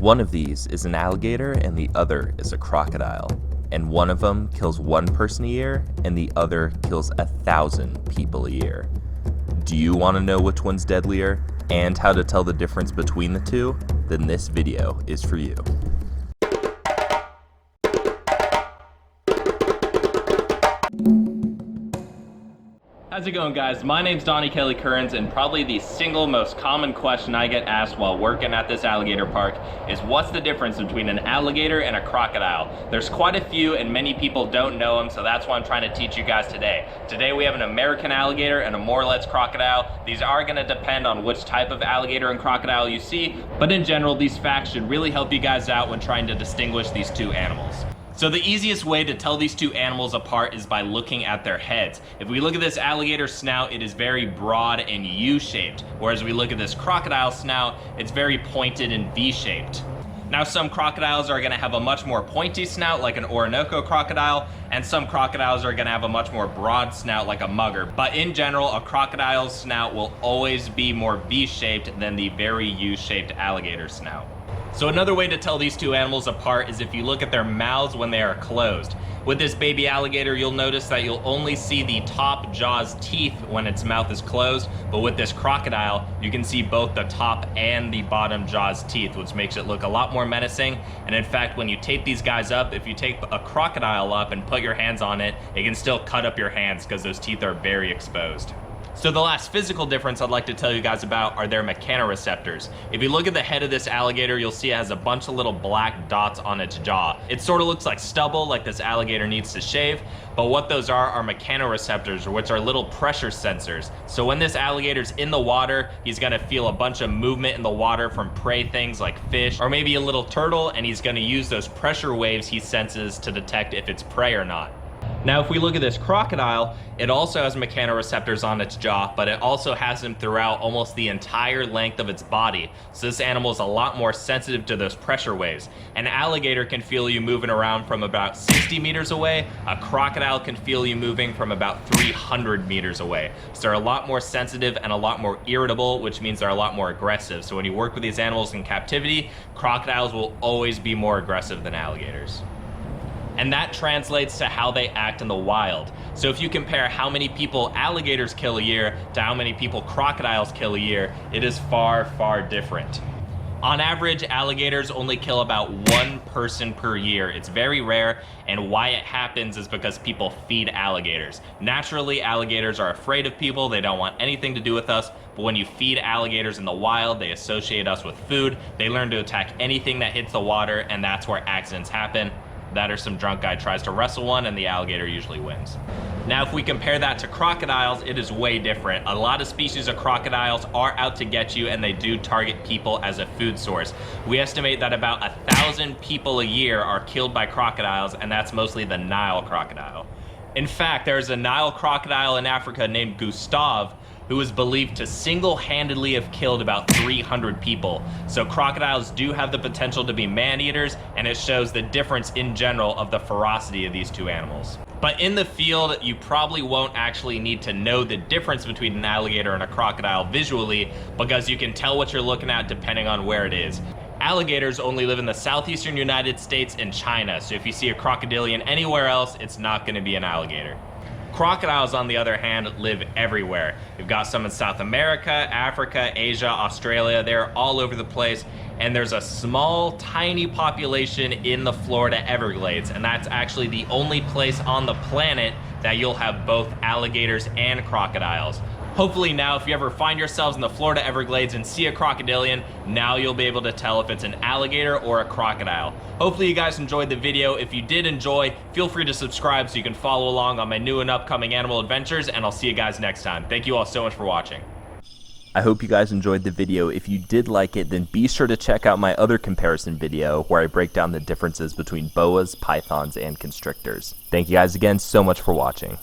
One of these is an alligator and the other is a crocodile. And one of them kills one person a year and the other kills 1,000 people a year. Do you want to know which one's deadlier and how to tell the difference between the two? Then this video is for you. How's it going, guys? My name's Donnie Kelly Kearns, and probably the single most common question I get asked while working at this alligator park is what's the difference between an alligator and a crocodile? There's quite a few and many people don't know them, so that's why I'm trying to teach you guys today. Today we have an American alligator and a Morlet's crocodile. These are going to depend on which type of alligator and crocodile you see, but in general these facts should really help you guys out when trying to distinguish these two animals. So the easiest way to tell these two animals apart is by looking at their heads. If we look at this alligator snout, it is very broad and U-shaped, whereas we look at this crocodile snout, it's very pointed and V-shaped. Now some crocodiles are going to have a much more pointy snout like an Orinoco crocodile, and some crocodiles are going to have a much more broad snout like a mugger. But in general, a crocodile's snout will always be more V-shaped than the very U-shaped alligator snout. So another way to tell these two animals apart is if you look at their mouths when they are closed. With this baby alligator, you'll notice that you'll only see the top jaw's teeth when its mouth is closed, but with this crocodile, you can see both the top and the bottom jaw's teeth, which makes it look a lot more menacing. And in fact, when you tape these guys up, if you take a crocodile up and put your hands on it, it can still cut up your hands because those teeth are very exposed. So the last physical difference I'd like to tell you guys about are their mechanoreceptors. If you look at the head of this alligator, you'll see it has a bunch of little black dots on its jaw. It sort of looks like stubble, like this alligator needs to shave, but what those are mechanoreceptors, which are little pressure sensors. So when this alligator's in the water, he's gonna feel a bunch of movement in the water from prey things like fish, or maybe a little turtle, and he's gonna use those pressure waves he senses to detect if it's prey or not. Now, if we look at this crocodile, it also has mechanoreceptors on its jaw, but it also has them throughout almost the entire length of its body. So this animal is a lot more sensitive to those pressure waves. An alligator can feel you moving around from about 60 meters away. A crocodile can feel you moving from about 300 meters away. So they're a lot more sensitive and a lot more irritable, which means they're a lot more aggressive. So when you work with these animals in captivity, crocodiles will always be more aggressive than alligators. And that translates to how they act in the wild. So if you compare how many people alligators kill a year to how many people crocodiles kill a year, it is far, far different. On average, alligators only kill about one person per year. It's very rare, and why it happens is because people feed alligators. Naturally, alligators are afraid of people. They don't want anything to do with us, but when you feed alligators in the wild, they associate us with food. They learn to attack anything that hits the water, and that's where accidents happen. That or some drunk guy tries to wrestle one and the alligator usually wins. Now, if we compare that to crocodiles, it is way different. A lot of species of crocodiles are out to get you, and they do target people as a food source. We estimate that about 1,000 people a year are killed by crocodiles, and that's mostly the Nile crocodile. In fact, there's a Nile crocodile in Africa named Gustav, who is believed to single-handedly have killed about 300 people. So crocodiles do have the potential to be man-eaters, and it shows the difference in general of the ferocity of these two animals. But in the field, you probably won't actually need to know the difference between an alligator and a crocodile visually, because you can tell what you're looking at depending on where it is. Alligators only live in the southeastern United States and China, so if you see a crocodilian anywhere else, it's not going to be an alligator. Crocodiles, on the other hand, live everywhere. We've got some in South America, Africa, Asia, Australia. They're all over the place. And there's a small, tiny population in the Florida Everglades. And that's actually the only place on the planet that you'll have both alligators and crocodiles. Hopefully now, if you ever find yourselves in the Florida Everglades and see a crocodilian, now you'll be able to tell if it's an alligator or a crocodile. Hopefully you guys enjoyed the video. If you did enjoy, feel free to subscribe so you can follow along on my new and upcoming animal adventures, and I'll see you guys next time. Thank you all so much for watching. I hope you guys enjoyed the video. If you did like it, then be sure to check out my other comparison video where I break down the differences between boas, pythons, and constrictors. Thank you guys again so much for watching.